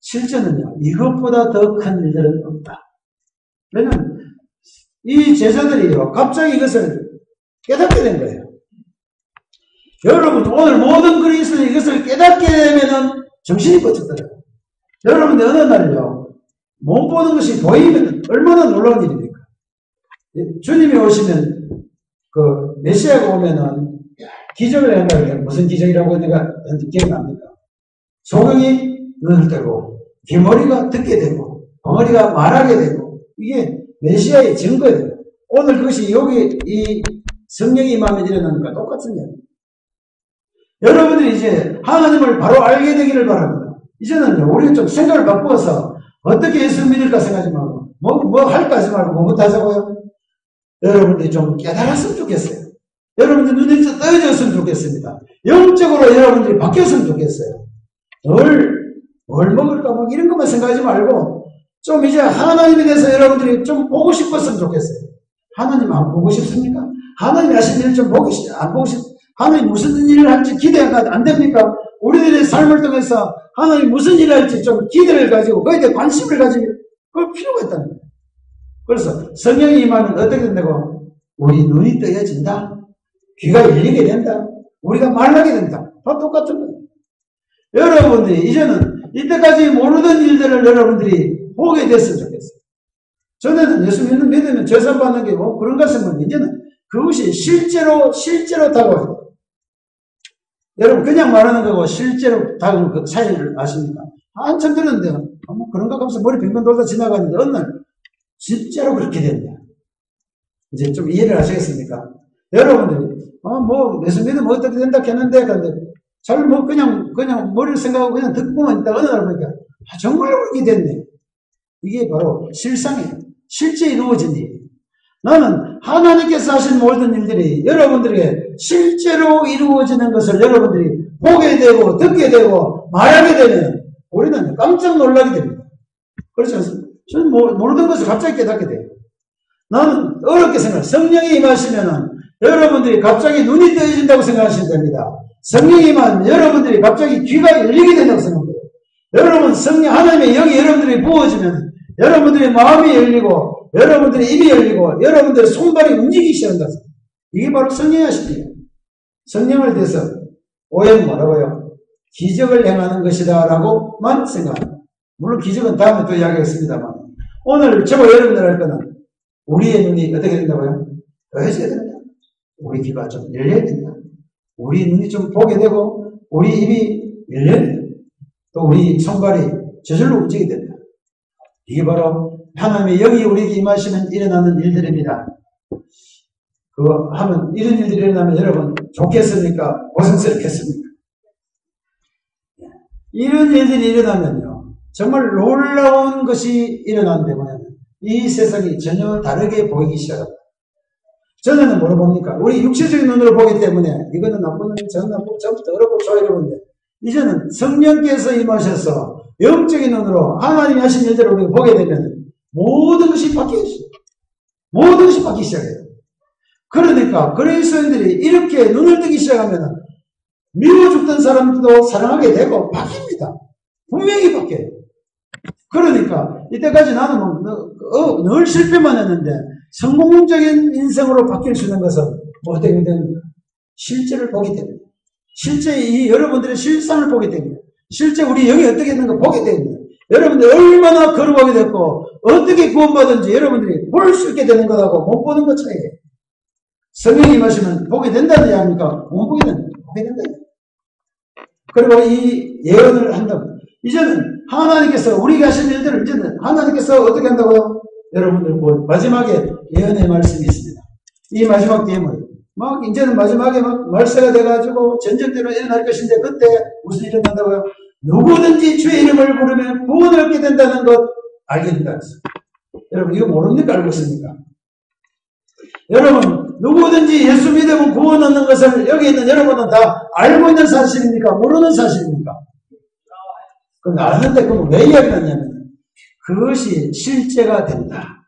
실제는요 이것보다 더 큰 일들은 없다. 왜냐하면 이 제자들이요 갑자기 이것을 깨닫게 된 거예요. 여러분 오늘 모든 그리스도인이 이것을 깨닫게 되면은 정신이 번쩍더라고요. 여러분 어느 날요 못 보는 것이 보이면 얼마나 놀라운 일입니까? 주님이 오시면 그 메시아가 오면은 기적을 한다면 무슨 기적이라고 내가 기억납니까? 소경이 눈을 뜨고 귀머리가 듣게 되고 벙어리가 말하게 되고 이게 메시아의 증거예요. 오늘 그것이 여기 이 성령이 임하면 일어나니까 똑같은 거예요. 여러분들이 이제 하나님을 바로 알게 되기를 바랍니다. 이제는요 우리가 좀 생각을 바꾸어서 어떻게 예수 믿을까 생각하지 말고 뭐 할까 하지 말고 뭐 하자고요? 여러분들이 좀 깨달았으면 좋겠어요. 여러분들 눈이 떠져졌으면 좋겠습니다. 영적으로 여러분들이 바뀌었으면 좋겠어요. 뭘 먹을까 뭐 이런 것만 생각하지 말고 좀 이제 하나님에 대해서 여러분들이 좀 보고 싶었으면 좋겠어요. 하나님 안 보고 싶습니까? 하나님이 하신 일을 좀 안 보고 하나님 무슨 일을 할지 기대가 안 됩니까? 우리들의 삶을 통해서 하나님 무슨 일을 할지 좀 기대를 가지고 거기에 대해 관심을 가지고 그럴 필요가 있다는 거예요. 그래서 성령이 임하면 어떻게 된다고? 우리 눈이 떠여진다. 귀가 열리게 된다. 우리가 말하게 된다. 다 똑같은 거예요. 여러분들이 이제는 이때까지 모르던 일들을 여러분들이 보게 됐으면 좋겠어요. 전에는 예수 믿으면 죄산 받는 게 뭐 그런 것은 이제는 그것이 실제로 다가와요. 여러분 그냥 말하는 거고 실제로 다가오는 그 차이를 아십니까? 한참 들었는데 뭐 그런가 하면서 머리 빙빙 돌다 지나가는데 어느 날 실제로 그렇게 된다. 이제 좀 이해를 하시겠습니까? 여러분들이 뭐 예수 믿으면 어떻게 된다 했는데 잘 뭐 그냥 머리를 생각하고 그냥 듣고만 있다가 어느 날 보니까 정말로 그렇게 됐네. 이게 바로 실상이에요. 실제 이루어진 일이에요. 나는 하나님께서 하신 모든 일들이 여러분들에게 실제로 이루어지는 것을 여러분들이 보게 되고 듣게 되고 말하게 되면 우리는 깜짝 놀라게 됩니다. 그렇죠? 저는 모르던 것을 갑자기 깨닫게 돼요. 나는 어렵게 생각해요. 성령이 임하시면은 여러분들이 갑자기 눈이 떠진다고 생각하시면 됩니다. 성령이 임하면 여러분들이 갑자기 귀가 열리게 된다고 생각해요. 여러분 성령 하나님의 영이 여러분들이 부어지면 여러분들의 마음이 열리고 여러분들의 입이 열리고 여러분들의 손발이 움직이기 시작한다. 이게 바로 성령이 하신 일이에요. 성령을 대해서 오해는 뭐라고요? 기적을 행하는 것이다 라고만 생각합니다. 물론 기적은 다음에 또 이야기하겠습니다만 오늘 저와 여러분들 할 거는 우리의 눈이 어떻게 된다고요? 떠져야 된다. 우리 귀가 좀 열려야 된다. 우리 눈이 좀 보게 되고 우리 입이 열려야 된다. 또 우리 손발이 저절로 움직이게 된다. 이게 바로 하나님의 영이 우리에게 임하시면 일어나는 일들입니다. 그거 하면 이런 일들이 일어나면 여러분 좋겠습니까? 고생스럽겠습니까? 이런 일들이 일어나면요 정말 놀라운 것이 일어나는데 이 세상이 전혀 다르게 보이기 시작합니다. 전에는 뭐로 봅니까? 우리 육체적인 눈으로 보기 때문에 이거는 나쁜 놈, 저는 나쁘고 전부터 어렵고 좋아이러는데 이제는 성령께서 임하셔서 영적인 눈으로 하나님이 하신 일들을 우리가 보게 되면 모든 것이 바뀌어요. 모든 것이 바뀌기 시작해요. 그러니까 그리스도인들이 이렇게 눈을 뜨기 시작하면 미워 죽던 사람도 사랑하게 되고 바뀝니다. 분명히 바뀌어요. 그러니까 이때까지 나는 늘 실패만 했는데 성공적인 인생으로 바뀔 수 있는 것은 어떻게 됩니까? 실제를 보게 됩니다. 실제 이 여러분들의 실상을 보게 됩니다. 실제 우리 영이 어떻게 있는가 보게 됩니다. 여러분들 얼마나 거룩하게 됐고 어떻게 구원받은지 여러분들이 볼 수 있게 되는 것하고 못 보는 것 차이예요. 성령이 임하시면 보게 된다는 이야기입니까? 못 보게 된다. 보게 된다. 그리고 이 예언을 한다면 이제는 하나님께서 우리가 하신 일들을 이제는 하나님께서 어떻게 한다고요? 여러분들 마지막에 예언의 말씀이 있습니다. 이 마지막 뒤에 뭐예요? 이제는 마지막에 말세가 돼가지고 전쟁대로 일어날 것인데 그때 무슨 일이 일어난다고요? 누구든지 주의 이름을 부르면 구원을 얻게 된다는 것 알게 된다. 여러분 이거 모릅니까? 알고 있습니까? 여러분 누구든지 예수 믿으면 구원 얻는 것을 여기 있는 여러분은 다 알고 있는 사실입니까? 모르는 사실입니까? 그건 아는데 그럼 왜 이야기하냐면 그것이 실제가 된다.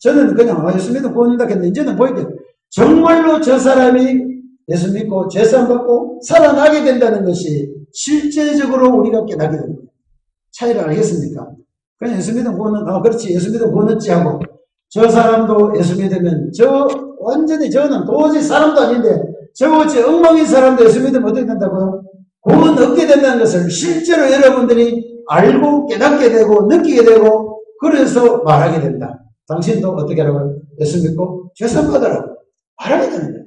저는 그냥 예수 믿으면 구원 얻는다 했는데 이제는 보이게 정말로 저 사람이 예수 믿고 죄사함 받고 살아나게 된다는 것이 실제적으로 우리가 깨닫게 됩니다. 차이를 알겠습니까? 그냥 예수 믿으면 구원 얻는다. 그렇지 예수 믿으면 구원 얻지 하고 저 사람도 예수 믿으면 완전히 저는 도저히 사람도 아닌데 저같이 엉망인 사람도 예수 믿으면 어떻게 된다고요? 구원 얻게 된다는 것을 실제로 여러분들이 알고 깨닫게 되고 느끼게 되고 그래서 말하게 된다. 당신도 어떻게 하라고요? 예수 믿고 죄사함 받으라고 말하게 되는 거예요.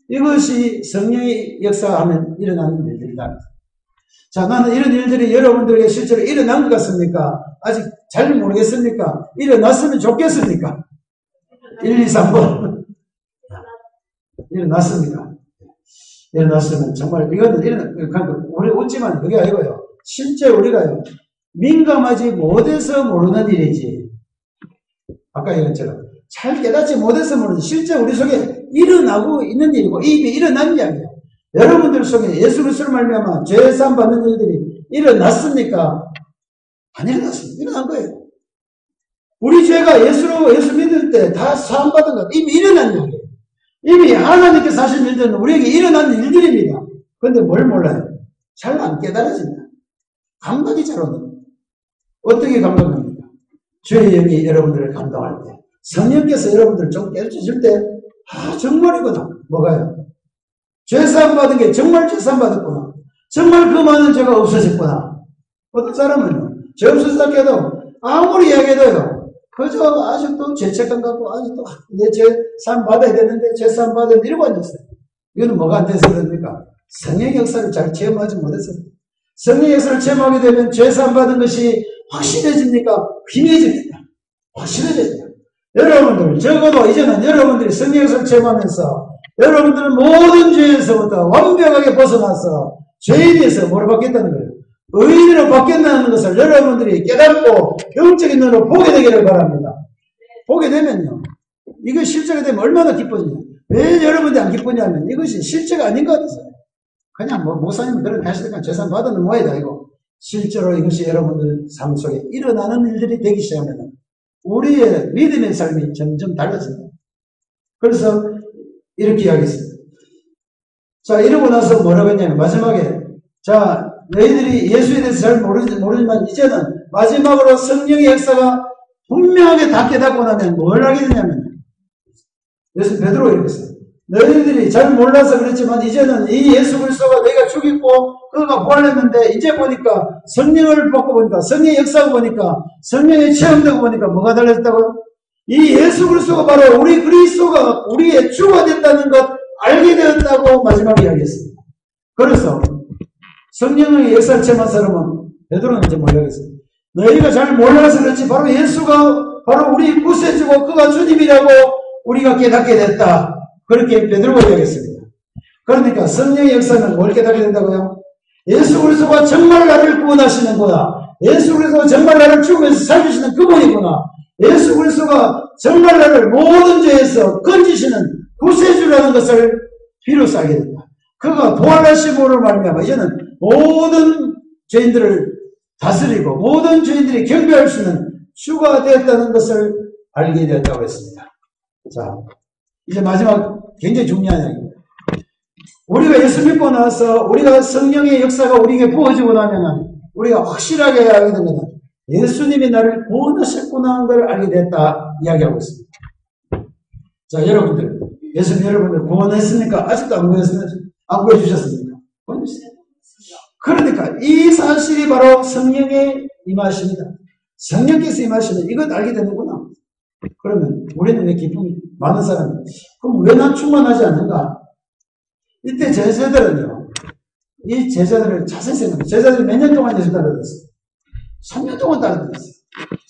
이것이 성령의 역사하면 일어나는 일들이다. 자, 나는 이런 일들이 여러분들에게 실제로 일어난 것 같습니까? 아직 잘 모르겠습니까? 일어났으면 좋겠습니까? 1, 2, 3번. 일어났습니다. 일어났으면 정말 이거는 우리 웃지만 그게 아니고요. 실제 우리가요. 민감하지 못해서 모르는 일이지. 아까 얘기한 것처럼 잘 깨닫지 못해서 모르는 실제 우리 속에 일어나고 있는 일이고 이미 일어난 이야기예요. 여러분들 속에 예수 그리스도를 말미암아 죄 사함 받는 일들이 일어났습니까? 안 일어났습니다. 일어난 거예요. 우리 죄가 예수 믿을 때 다 사함 받은 것 이미 일어난 일이에요. 이미 하나님께서 하신 일들은 우리에게 일어난 일들입니다. 그런데 뭘 몰라요? 잘 안 깨달아진다. 감각이 잘 오는. 어떻게 감각합니까? 주의 영이 여러분들을 감동할 때 성령께서 여러분들을 좀 깨르쳐줄 때 정말이구나. 뭐가요? 죄사함 받은 게 정말 죄사함 받았구나. 정말 그 많은 죄가 없어졌구나. 어떤 사람은요. 죄 없어졌다 해도 아무리 이야기해도요. 그저 아직도 죄책감 갖고 아직도 내 죄사함 받아야 되는데 죄사함 받았는데 이러고 앉았어요. 이거는 뭐가 안 돼서 그럽니까? 성령의 역사를 잘 체험하지 못해서. 성령의 역사를 체험하게 되면 죄사함 받은 것이 확실해집니까? 희미해집니다. 확실해집니다. 여러분들 적어도 이제는 여러분들이 성령의 역사를 체험하면서 여러분들은 모든 죄에서부터 완벽하게 벗어나서 죄인에서 뭐로 바뀌었다는 거예요? 의인으로 바뀌었다는 것을 여러분들이 깨닫고 영적인 눈으로 보게 되기를 바랍니다. 보게 되면요. 이거 실제가 되면 얼마나 기뻐지냐. 왜 여러분들이 안 기쁘냐면 이것이 실제가 아닌 것 같아서요. 그냥 목사님은 그런 하시니까 재산 받는 모양이다 이거. 실제로 이것이 여러분들 삶 속에 일어나는 일들이 되기 시작하면 우리의 믿음의 삶이 점점 달라진다. 그래서 이렇게 이야기했습니다. 자, 이러고 나서 뭐라고 했냐면 마지막에 자, 너희들이 예수에 대해서 잘 모르지만 이제는 마지막으로 성령의 역사가 분명하게 다 깨닫고 나면 뭘 하게 되냐면 예수 베드로가 이렇게 했어요. 너희들이 잘 몰라서 그랬지만 이제는 이 예수 그리스도가 너희가 죽이고 그가 부활했는데 이제 보니까 성령을 받고 보니까 성령의 역사를 보니까 성령의 체험되고 보니까 뭐가 달라졌다고요? 이 예수 그리스도가 바로 우리 그리스도가 우리의 주가 됐다는 것 알게 되었다고 마지막에 이야기했습니다. 그래서 성령의 역사를 체험한 사람은 베드로는 이제 뭐라고 했어요? 너희가 잘 몰라서 그렇지 바로 예수가 바로 우리 구세주고 그가 주님이라고 우리가 깨닫게 됐다. 그렇게 베드로가 이야기했습니다. 그러니까 성령의 역사는 뭘 깨닫게 된다고요? 예수 그리스도가 정말 나를 구원하시는구나. 예수 그리스도가 정말 나를 죽음에서 살리시는 그분이구나. 예수 그리스도가 정말 나를 모든 죄에서 건지시는 구세주라는 것을 비로소 알게 된다. 그가 부활하심으로 말미암아 이제는 모든 죄인들을 다스리고 모든 죄인들이 경배할 수 있는 주가 되었다는 것을 알게 되었다고 했습니다. 자, 이제 마지막 굉장히 중요한 이야기입니다. 우리가 예수 믿고 나서 우리가 성령의 역사가 우리에게 부어지고 나면은 우리가 확실하게 알게 됩니다. 예수님이 나를 구원하셨구나 하는 걸 알게 됐다 이야기하고 있습니다. 자, 여러분들, 예수님 여러분들 구원했습니까? 아직도 안 구원했습니까? 안 구해주셨습니까? 구원했어요. 그러니까 이 사실이 바로 성령의 임하십니다. 성령께서 임하시면 이것 알게 되는구나. 그러면 우리는 왜 기쁨이 많은 사람, 그럼 왜 난 충만하지 않는가? 이때 제자들은요, 이 제자들을 자세히 생각해요. 제자들이 몇 년 동안 예수 따라다녔어요? 3년 동안 따라다녔어요.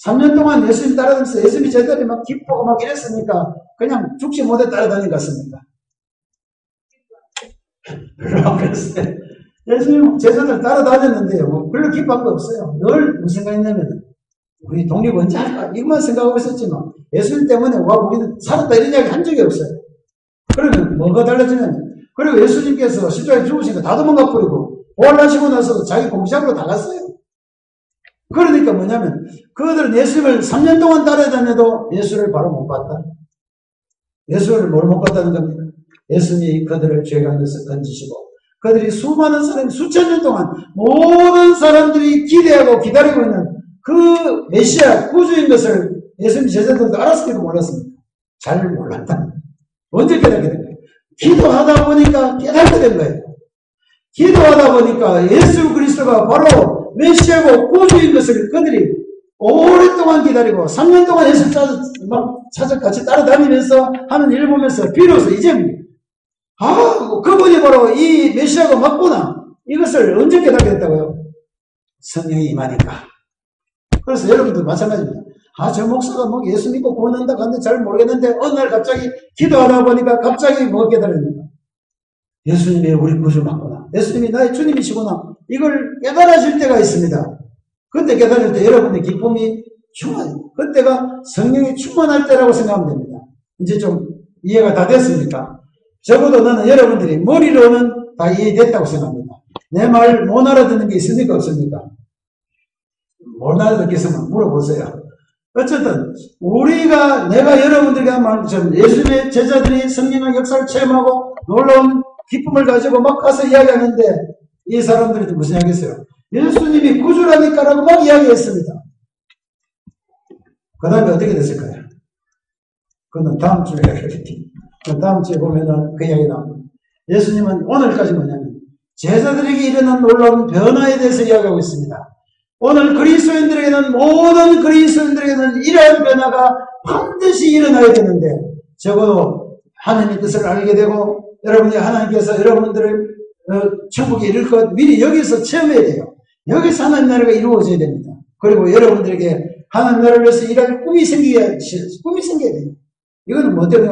3년 동안 예수님 따라다니면서 예수님이 제자들이 막 기뻐하고 막 이랬으니까 그냥 죽지 못해 따라다닌 것 같습니까? 별로 안 그랬어요. 예수님 제자들 따라다녔는데요, 뭐 별로 기뻐한 거 없어요. 늘 무슨 생각했냐면 우리 독립 언제 할까? 이것만 생각하고 있었지만 예수님 때문에 와 우리는 살았다 이런 이야기 한 적이 없어요. 그러면 뭐가 달라지냐면, 그리고 예수님께서 십자가에 죽으시니까 다 도망가 버리고 부활하시고 나서도 자기 공장으로 다 갔어요. 그러니까 뭐냐면 그들은 예수님을 3년 동안 따라다녀도 예수를 바로 못 봤다. 예수를 뭘 못 봤다는 겁니다. 예수님이 그들을 죄 가운데서 건지시고 그들이 수많은 사람이 수천 년 동안 모든 사람들이 기대하고 기다리고 있는 그 메시아 구주인 것을 예수님 제자들도 알았을지도 몰랐습니다. 잘 몰랐다. 언제 깨닫게 된 거예요? 기도하다 보니까 깨닫게 된 거예요. 기도하다 보니까 예수 그리스도가 바로 메시아고 구주인 것을 그들이 오랫동안 기다리고 3년 동안 예수 찾아 같이 따라다니면서 하는 일을 보면서 비로소 이제 그분이 바로 이 메시아가 맞구나. 이것을 언제 깨닫게 됐다고요? 성령이 임하니까. 그래서 여러분들 마찬가지입니다. 저 목사가 뭐 예수 믿고 구원한다 하는데 잘 모르겠는데 어느 날 갑자기 기도하다 보니까 갑자기 뭐 깨달았는가? 예수님이 우리 구주 맞구나. 예수님이 나의 주님이시구나. 이걸 깨달아질 때가 있습니다. 그때 깨달을 때 여러분의 기쁨이 충만해요. 그때가 성령이 충만할 때라고 생각하면 됩니다. 이제 좀 이해가 다 됐습니까? 적어도 나는 여러분들이 머리로는 다 이해됐다고 생각합니다. 내 말 못 알아듣는 게 있습니까? 없습니까? 못 알아듣겠으면 물어보세요. 어쨌든 내가 여러분들에게 한 말처럼 예수님의 제자들이 성령의 역사를 체험하고 놀라운 기쁨을 가지고 막 가서 이야기하는데 이 사람들이 무슨 이야기했어요? 예수님이 구주라니까라고 막 이야기했습니다. 그 다음에 어떻게 됐을까요? 그건 다음 주에 보면은 그 이야기 나옵니다. 예수님은 오늘까지 뭐냐면 제자들에게 일어난 놀라운 변화에 대해서 이야기하고 있습니다. 오늘 그리스도인들에게는 모든 그리스도인들에게는 이러한 변화가 반드시 일어나야 되는데 적어도 하나님의 뜻을 알게 되고 여러분이 하나님께서 여러분들을 천국에 이룰 것 미리 여기서 체험해야 돼요. 여기서 하나님 나라가 이루어져야 됩니다. 그리고 여러분들에게 하나님 나라를 위해서 일할 꿈이 생겨야 돼요. 이거는 뭐 때문에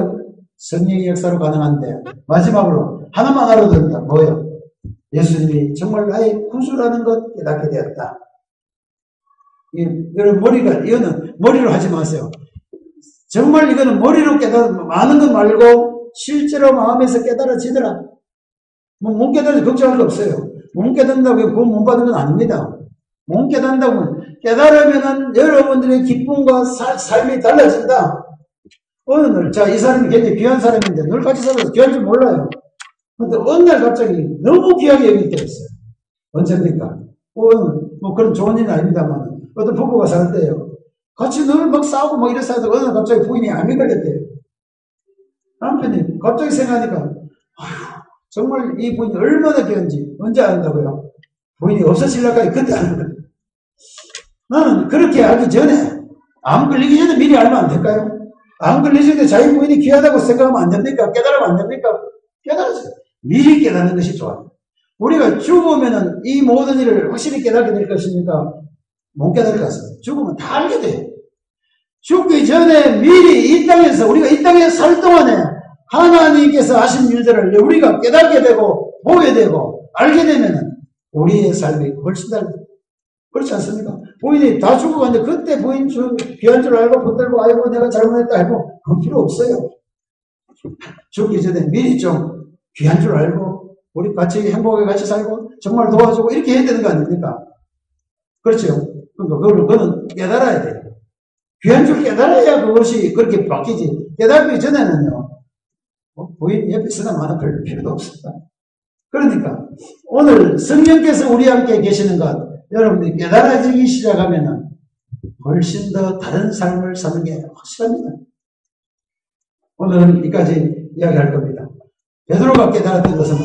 성령의 역사로 가능한데 마지막으로 하나만 알아듣는다. 뭐예요? 예수님이 정말 나의 구주라는 것 깨닫게 되었다. 이거는 머리로 하지 마세요. 정말 이거는 머리로 아는 것 말고 실제로 마음에서 깨달아지더라. 못 깨달아서 걱정할 거 없어요. 못 깨닫는다고 구원 못 받은 건 아닙니다. 못 깨닫는다고 깨달으면은 여러분들의 기쁨과 삶이 달라진다. 어느 날, 이 사람이 굉장히 귀한 사람인데 늘 같이 살아서 귀한 줄 몰라요. 근데 어느 날 갑자기 너무 귀하게 여길 때가 있어요. 언제입니까? 뭐 그런 좋은 일은 아닙니다만 어떤 부부가 살 때요. 같이 늘 막 싸우고 막 이래서 하다가 어느 날 갑자기 부인이 암이 걸렸대요. 남편이 갑자기 생각하니까 정말 이 부인이 얼마나 귀한지 언제 안다고요? 부인이 없어지려고 그때 아는 거예요. 나는 그렇게 알기 전에 암 걸리기 전에 미리 알면 안 될까요? 암 걸리기 전에 자기 부인이 귀하다고 생각하면 안 됩니까? 깨달으면 안 됩니까? 깨달으세요. 미리 깨닫는 것이 좋아요. 우리가 죽으면은 이 모든 일을 확실히 깨닫게 될 것입니까? 못 깨달을 것 같습니다. 죽으면 다 알게 돼요. 죽기 전에 미리 이 땅에서 우리가 이 땅에 살 동안에 하나님께서 하신 일들을 우리가 깨닫게 되고 보게 되고 알게 되면은 우리의 삶이 훨씬 다릅니다. 그렇지 않습니까? 부인이 다 죽어갔는데 그때 부인 귀한 줄 알고 붙들고 아이고 내가 잘못했다 하고 그건 필요 없어요. 죽기 전에 미리 좀 귀한 줄 알고 우리 같이 행복하게 같이 살고 정말 도와주고 이렇게 해야 되는 거 아닙니까? 그렇죠? 그러니까 그거는 깨달아야 돼요. 귀한 줄 깨달아야 그것이 그렇게 바뀌지. 깨달기 전에는요, 부인 옆에 있으나 마나 별 필요도 없습니다. 그러니까 오늘 성령께서 우리 함께 계시는 것 여러분들이 깨달아지기 시작하면 훨씬 더 다른 삶을 사는 게 확실합니다. 오늘은 여기까지 이야기할 겁니다. 베드로가 깨달았던 것은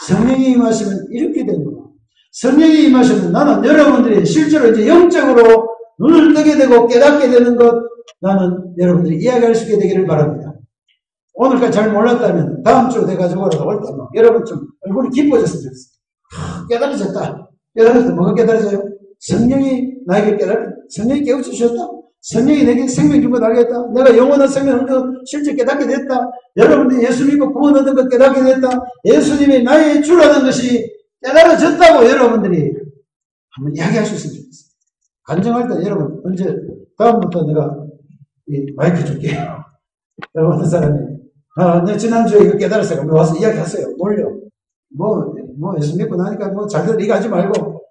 성령이 임하시면 이렇게 되는 거예요. 성령이 임하시면 나는 여러분들이 실제로 이제 영적으로 눈을 뜨게 되고 깨닫게 되는 것 나는 여러분들이 이야기할 수 있게 되기를 바랍니다. 오늘까지 잘 몰랐다면 다음 주 돼가지고 올 때 여러분 좀 얼굴이 기뻐졌으면 좋겠어요. 깨달아졌다. 깨달아졌다. 뭐가 깨달아져요? 성령이 나에게 성령이 깨우쳐주셨다. 성령이 내게 생명 주고 나겠다. 내가 영원한 생명을 실제 깨닫게 됐다. 여러분들이 예수 믿고 구원 얻은 것 깨닫게 됐다. 예수님이 나의 주라는 것이 깨달아졌다고 여러분들이 한번 이야기할 수 있으면 좋겠어요. 간증할 때 여러분 언제 다음부터 내가 이 마이크 줄게요. 여러분 어떤 사람이 내 지난주에 이거 깨달았어요. 와서 이야기하세요. 몰려. 예수 믿고 나니까 잘들 이거 하지 말고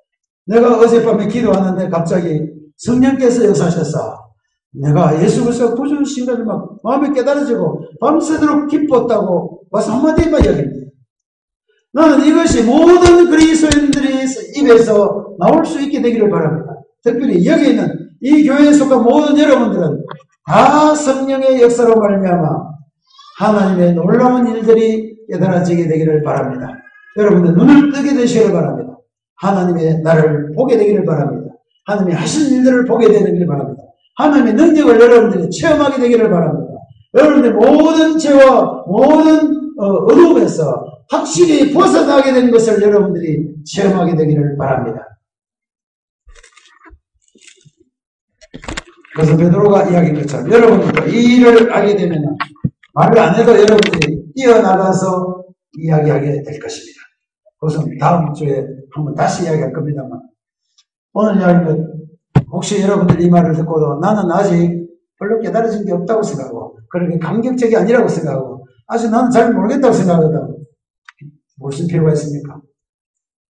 내가 어젯밤에 기도하는데 갑자기 성령께서 역사하셨어. 내가 예수 그리스도가 구주신 것을 막 마음이 깨달아지고 밤새도록 기뻤다고 와서 한마디만 이야기합니다. 나는 이것이 모든 그리스도인들의 입에서 나올 수 있게 되기를 바랍니다. 특별히 여기 있는 이 교회에 속한 모든 여러분들은 다 성령의 역사로 말미암아 하나님의 놀라운 일들이 깨달아지게 되기를 바랍니다. 여러분들 눈을 뜨게 되시기를 바랍니다. 하나님의 나를 보게 되기를 바랍니다. 하나님이 하신 일들을 보게 되기를 바랍니다. 하나님의 능력을 여러분들이 체험하게 되기를 바랍니다. 여러분들 모든 죄와 모든 어두움에서 확실히 벗어나게 된 것을 여러분들이 체험하게 되기를 바랍니다. 그래서 베드로가 이야기한 것처럼 여러분들도 이 일을 알게 되면 말을 안 해도 여러분들이 뛰어나가서 이야기하게 될 것입니다. 그것은 다음 주에 한번 다시 이야기할 겁니다만 오늘 이야기는 혹시 여러분들 이 말을 듣고도 나는 아직 별로 깨달아진 게 없다고 생각하고 그렇게 감격적이 아니라고 생각하고 아직 나는 잘 모르겠다고 생각하거든. 무슨 필요가 있습니까?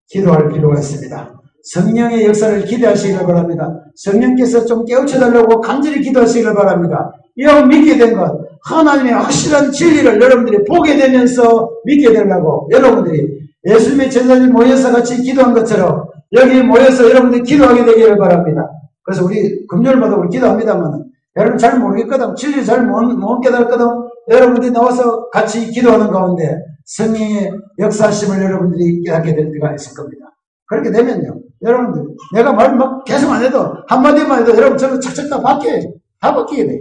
기도할 필요가 있습니다. 성령의 역사를 기대하시기를 바랍니다. 성령께서 좀 깨우쳐달라고 간절히 기도하시기를 바랍니다. 이하고 믿게 된 것, 하나님의 확실한 진리를 여러분들이 보게 되면서 믿게 되려고 여러분들이 예수님의 제자들 모여서 같이 기도한 것처럼 여기 모여서 여러분들이 기도하게 되기를 바랍니다. 그래서 우리 금요일마다 우리 기도합니다만 여러분 잘 모르겠거든. 진리 잘 못 깨달거든. 여러분들이 나와서 같이 기도하는 가운데 성령의 역사심을 여러분들이 깨닫게 될 때가 있을 겁니다. 그렇게 되면요. 여러분들 내가 말 막 계속 안 해도 한마디만 해도 여러분 저는 착착 다 바뀌게 돼요.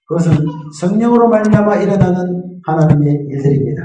그것은 성령으로 말미암아 일어나는 하나님의 일들입니다.